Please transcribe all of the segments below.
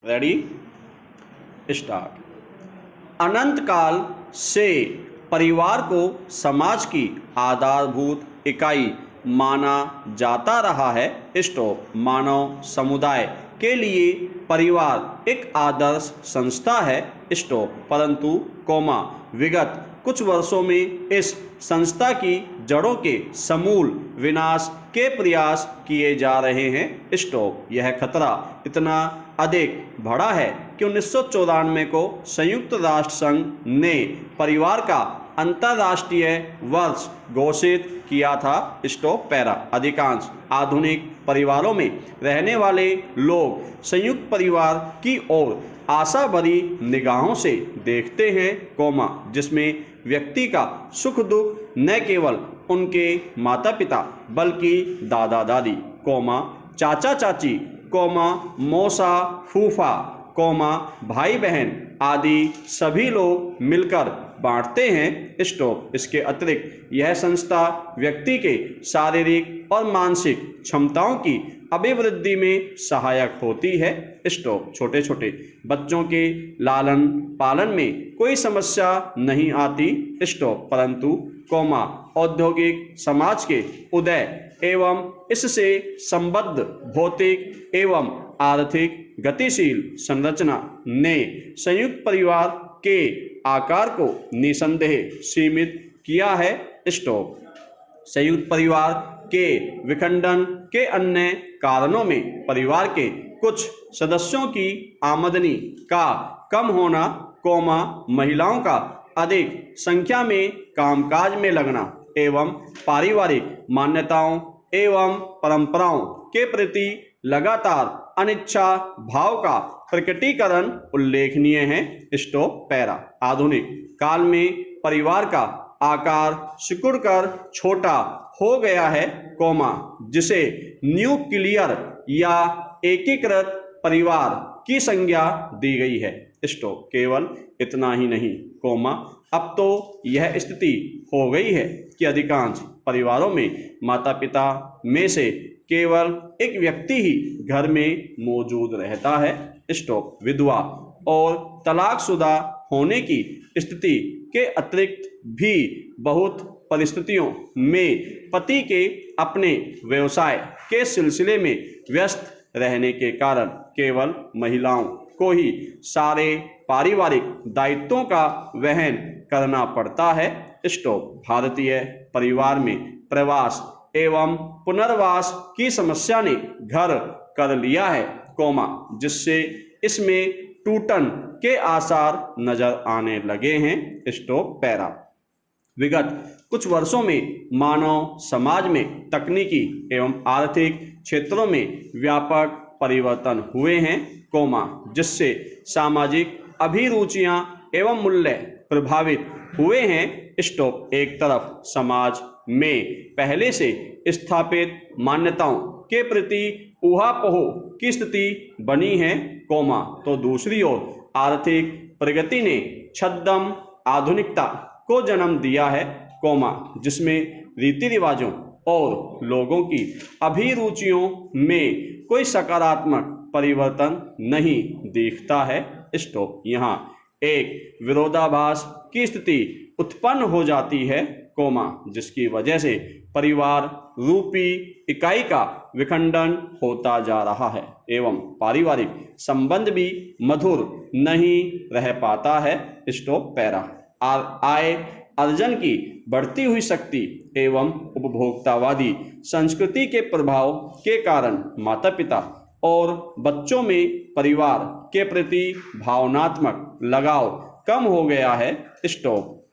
Ready start. अनंत काल से परिवार को समाज की आधारभूत इकाई माना जाता रहा है। स्टॉप। मानव समुदाय के लिए परिवार एक आदर्श संस्था है। स्टॉप। परंतु विगत कुछ वर्षों में इस संस्था की जड़ों के समूल विनाश के प्रयास किए जा रहे हैं। स्टॉप। यह खतरा इतना अधिक बढ़ा है कि 1994 को संयुक्त राष्ट्र संघ ने परिवार का अंतर्राष्ट्रीय वर्ष घोषित किया था। Stop para. अधिकांश आधुनिक परिवारों में रहने वाले लोग संयुक्त परिवार की ओर आशा भरी निगाहों से देखते हैं, जिसमें व्यक्ति का सुख दुख न केवल उनके माता पिता बल्कि दादा दादी, चाचा चाची, मौसा फूफा, भाई बहन आदि सभी लोग मिलकर बांटते हैं। स्टॉप। इसके अतिरिक्त यह संस्था व्यक्ति के शारीरिक और मानसिक क्षमताओं की अभिवृद्धि में सहायक होती है। स्टॉप। छोटे छोटे बच्चों के लालन पालन में कोई समस्या नहीं आती। स्टॉप। परंतु औद्योगिक समाज के उदय एवं इससे संबद्ध भौतिक एवं आर्थिक गतिशील संरचना ने संयुक्त परिवार के आकार को निसंदेह सीमित किया है। स्टॉप। संयुक्त परिवार के विखंडन के अन्य कारणों में परिवार के कुछ सदस्यों की आमदनी का कम होना, महिलाओं का अधिक संख्या में कामकाज में लगना एवं पारिवारिक मान्यताओं एवं परंपराओं के प्रति लगातार अनिच्छा भाव का प्रकटीकरण उल्लेखनीय है। Stop para. आधुनिक काल में परिवार का आकार सिकुड़कर छोटा हो गया है, जिसे न्यूक्लियर या एकीकृत परिवार की संज्ञा दी गई है। स्टॉप। केवल इतना ही नहीं, अब तो यह स्थिति हो गई है कि अधिकांश परिवारों में माता पिता में से केवल एक व्यक्ति ही घर में मौजूद रहता है। स्टॉप। विधवा और तलाकशुदा होने की स्थिति के अतिरिक्त भी बहुत परिस्थितियों में पति के अपने व्यवसाय के सिलसिले में व्यस्त रहने के कारण केवल महिलाओं को ही सारे पारिवारिक दायित्वों का वहन करना पड़ता है। स्टॉप। भारतीय परिवार में प्रवास एवं पुनर्वास की समस्या ने घर कर लिया है, जिससे इसमें टूटन के आसार नजर आने लगे हैं। Stop para. विगत कुछ वर्षों में मानव समाज में तकनीकी एवं आर्थिक क्षेत्रों में व्यापक परिवर्तन हुए हैं, जिससे सामाजिक अभिरुचियां एवं मूल्य प्रभावित हुए हैं। स्टॉप। एक तरफ समाज में पहले से स्थापित मान्यताओं के प्रति ऊहापोह की स्थिति बनी है, तो दूसरी ओर आर्थिक प्रगति ने छद्म आधुनिकता को जन्म दिया है, जिसमें रीति रिवाजों और लोगों की अभिरुचियों में कोई सकारात्मक परिवर्तन नहीं दिखता है। स्टॉप। यहाँ एक विरोधाभास की स्थिति उत्पन्न हो जाती है, जिसकी वजह से परिवार रूपी इकाई का विखंडन होता जा रहा है एवं पारिवारिक संबंध भी मधुर नहीं रह पाता है। Stop para. आय अर्जन की बढ़ती हुई शक्ति एवं उपभोक्तावादी संस्कृति के प्रभाव के कारण माता पिता और बच्चों में परिवार के प्रति भावनात्मक लगाव कम हो गया है। स्टॉप।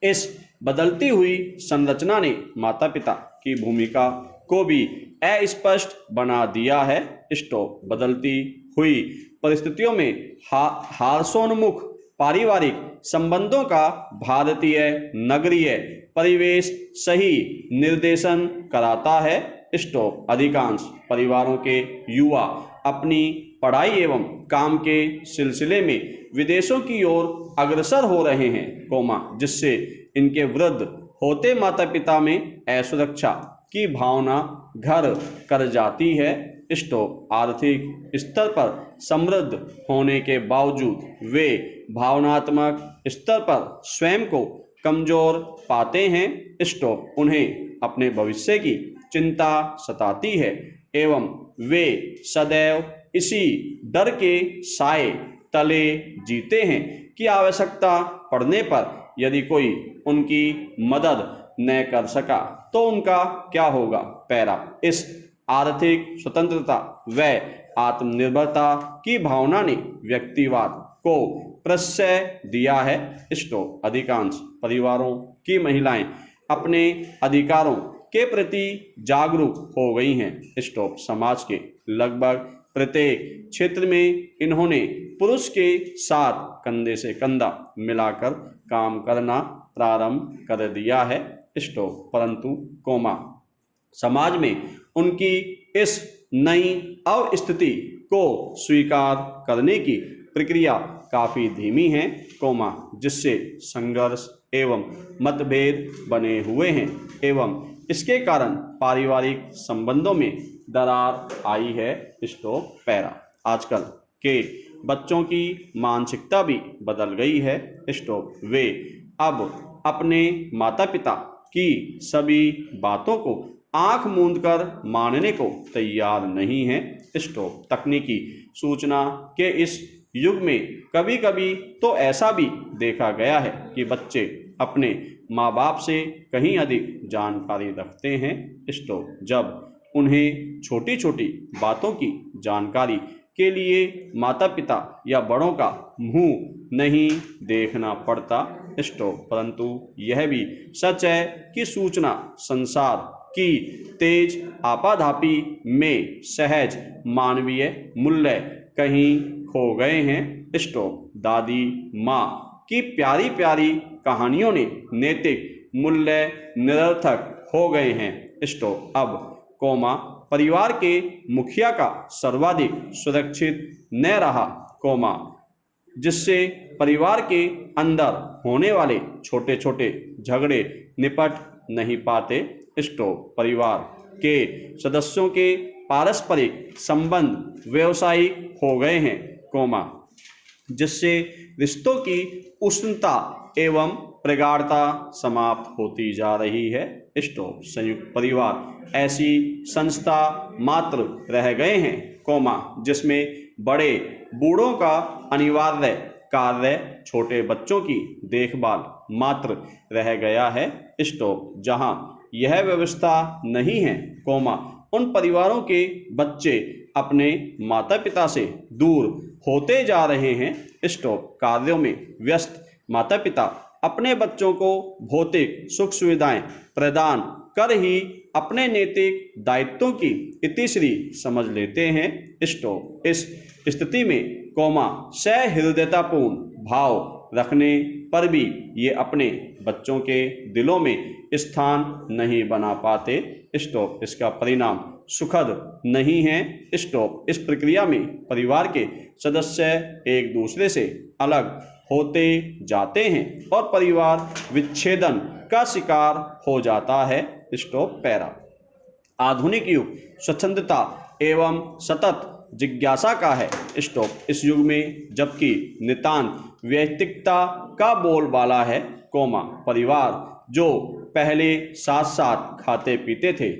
इस बदलती हुई संरचना ने माता पिता की भूमिका को भी अस्पष्ट बना दिया है। स्टॉप। बदलती हुई परिस्थितियों में हास्योन्मुख पारिवारिक संबंधों का भारतीय नगरीय परिवेश सही निर्देशन कराता है। स्टॉप। अधिकांश परिवारों के युवा अपनी पढ़ाई एवं काम के सिलसिले में विदेशों की ओर अग्रसर हो रहे हैं, जिससे इनके वृद्ध होते माता पिता में असुरक्षा की भावना घर कर जाती है। स्टॉप। आर्थिक स्तर पर समृद्ध होने के बावजूद वे भावनात्मक स्तर पर स्वयं को कमजोर पाते हैं। स्टॉप। उन्हें अपने भविष्य की चिंता सताती है एवं वे सदैव इसी डर के साए तले जीते हैं कि आवश्यकता पड़ने पर यदि कोई उनकी मदद न कर सका तो उनका क्या होगा। पैरा। इस आर्थिक स्वतंत्रता व आत्मनिर्भरता की भावना ने व्यक्तिवाद को प्रश्रय दिया है। स्टॉप। अधिकांश परिवारों की महिलाएं अपने अधिकारों के प्रति जागरूक हो गई हैं। स्टॉप। समाज के लगभग प्रत्येक क्षेत्र में इन्होंने पुरुष के साथ कंधे से कंधा मिलाकर काम करना प्रारंभ कर दिया है। स्टॉप। परंतु समाज में उनकी इस नई अवस्थिति को स्वीकार करने की प्रक्रिया काफी धीमी है, जिससे संघर्ष एवं मतभेद बने हुए हैं एवं इसके कारण पारिवारिक संबंधों में दरार आई है। स्टॉप। पैरा। आजकल के बच्चों की मानसिकता भी बदल गई है। स्टॉप। वे अब अपने माता पिता की सभी बातों को आंख मूंदकर मानने को तैयार नहीं है। स्टॉप। तकनीकी सूचना के इस युग में कभी कभी तो ऐसा भी देखा गया है कि बच्चे अपने माँ बाप से कहीं अधिक जानकारी रखते हैं। स्टॉप। जब उन्हें छोटी छोटी बातों की जानकारी के लिए माता पिता या बड़ों का मुंह नहीं देखना पड़ता। स्टॉप। परंतु यह भी सच है कि सूचना संसार की तेज आपाधापी में सहज मानवीय मूल्य कहीं खो गए हैं। स्टॉप। दादी माँ की प्यारी प्यारी कहानियों ने नैतिक मूल्य निरर्थक हो गए हैं। स्टॉप। अब परिवार के मुखिया का सर्वाधिक सुरक्षित न रहा, जिससे परिवार के अंदर होने वाले छोटे छोटे झगड़े निपट नहीं पाते। स्टॉप। परिवार के सदस्यों के पारस्परिक संबंध व्यवसायिक हो गए हैं, जिससे रिश्तों की उष्णता एवं प्रगाढ़ता समाप्त होती जा रही है। स्टॉप। संयुक्त परिवार ऐसी संस्था मात्र रह गए हैं, जिसमें बड़े बूढ़ों का अनिवार्य कार्य छोटे बच्चों की देखभाल मात्र रह गया है। स्टॉप। जहां यह व्यवस्था नहीं है, उन परिवारों के बच्चे अपने माता पिता से दूर होते जा रहे हैं। स्टॉप। कार्यों में व्यस्त माता पिता अपने बच्चों को भौतिक सुख सुविधाएं प्रदान कर ही अपने नैतिक दायित्वों की इतिश्री समझ लेते हैं। स्टॉप। इस स्थिति में सहृदयतापूर्ण भाव रखने पर भी ये अपने बच्चों के दिलों में स्थान नहीं बना पाते। स्टॉप। इसका परिणाम सुखद नहीं है। स्टॉप। इस प्रक्रिया में परिवार के सदस्य एक दूसरे से अलग होते जाते हैं और परिवार विच्छेदन का शिकार हो जाता है। स्टॉप। पैरा। आधुनिक युग स्वच्छंदता एवं सतत जिज्ञासा का है। स्टॉप। इस युग में जबकि नितांत वैयक्तिकता का बोलबाला है, परिवार जो पहले साथ साथ खाते पीते थे,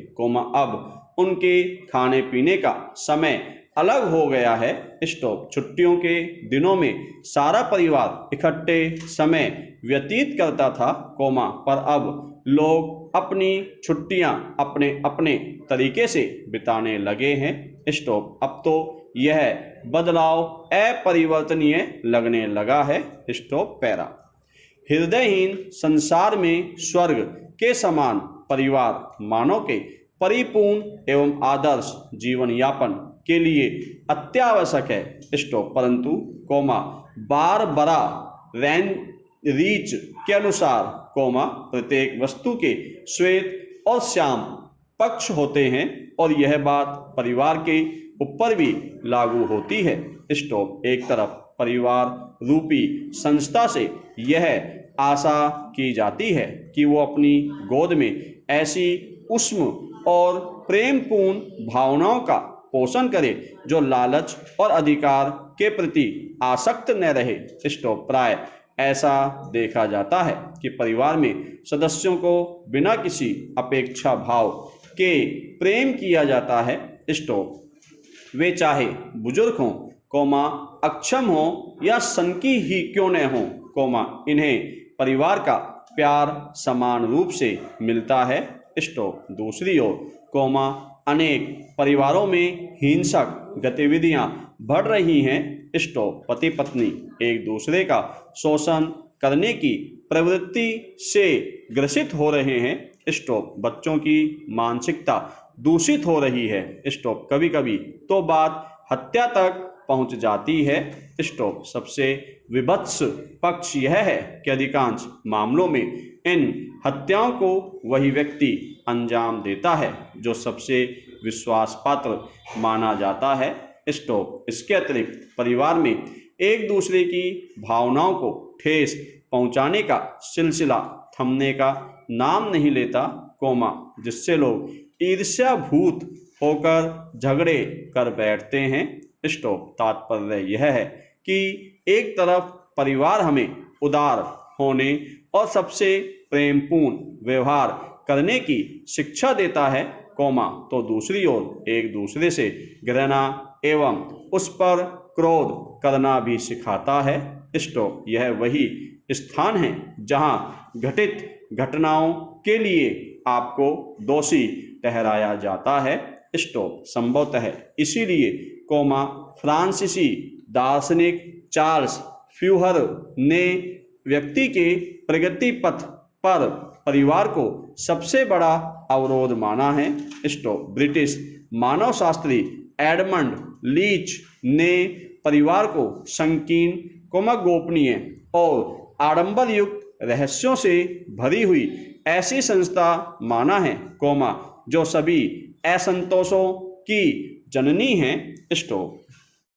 अब उनके खाने पीने का समय अलग हो गया है। स्टॉप। छुट्टियों के दिनों में सारा परिवार इकट्ठे समय व्यतीत करता था, पर अब लोग अपनी छुट्टियां अपने अपने तरीके से बिताने लगे हैं। स्टॉप। अब तो यह बदलाव अपरिवर्तनीय लगने लगा है। स्टॉप। पैरा। हृदयहीन संसार में स्वर्ग के समान परिवार मानव के परिपूर्ण एवं आदर्श जीवन यापन के लिए अत्यावश्यक है। स्टॉप। परंतु बारबरा रीच के अनुसार प्रत्येक वस्तु के श्वेत और श्याम पक्ष होते हैं और यह बात परिवार के ऊपर भी लागू होती है। स्टॉप। एक तरफ परिवार रूपी संस्था से यह आशा की जाती है कि वो अपनी गोद में ऐसी उष्म और प्रेमपूर्ण भावनाओं का पोषण करे जो लालच और अधिकार के प्रति आसक्त न रहे। स्टॉप। प्राय ऐसा देखा जाता है कि परिवार में सदस्यों को बिना किसी अपेक्षा भाव के प्रेम किया जाता है। स्टॉप। वे चाहे बुजुर्ग हों, कोमा अक्षम हो या सनकी ही क्यों न हो, कोमा इन्हें परिवार का प्यार समान रूप से मिलता है। स्टॉप। दूसरी ओर, कोमा अनेक परिवारों में हिंसक गतिविधियां बढ़ रही हैं। स्टॉप। पति पत्नी एक दूसरे का शोषण करने की प्रवृत्ति से ग्रसित हो रहे हैं। स्टॉप। बच्चों की मानसिकता दूषित हो रही है। स्टॉप। कभी कभी तो बात हत्या तक पहुंच जाती है। स्टॉप। सबसे विभत्स पक्ष यह है कि अधिकांश मामलों में इन हत्याओं को वही व्यक्ति अंजाम देता है जो सबसे विश्वास पात्र माना जाता है। स्टॉप। इसके अतिरिक्त परिवार में एक दूसरे की भावनाओं को ठेस पहुंचाने का सिलसिला थमने का नाम नहीं लेता, कोमा जिससे लोग ईर्ष्याभूत होकर झगड़े कर बैठते हैं। स्टॉप। तात्पर्य यह है कि एक तरफ परिवार हमें उदार होने और सबसे प्रेमपूर्ण व्यवहार करने की शिक्षा देता है, कोमा तो दूसरी ओर एक दूसरे से घृणा एवं उस पर क्रोध करना भी सिखाता है। स्टॉप। यह वही स्थान है जहां घटित घटनाओं के लिए आपको दोषी ठहराया जाता है। स्टॉप। संभवतः इसीलिए, कोमा फ्रांसीसी दार्शनिक चार्ल्स फ्यूहर ने व्यक्ति के प्रगति पथ पर परिवार को सबसे बड़ा अवरोध माना है। स्टॉप। ब्रिटिश मानवशास्त्री एडमंड लीच ने परिवार को संकीर्ण, कोमा गोपनीय और आडंबर युक्त रहस्यों से भरी हुई ऐसी संस्था माना है, कोमा जो सभी असंतोषों की जननी है। स्टॉप।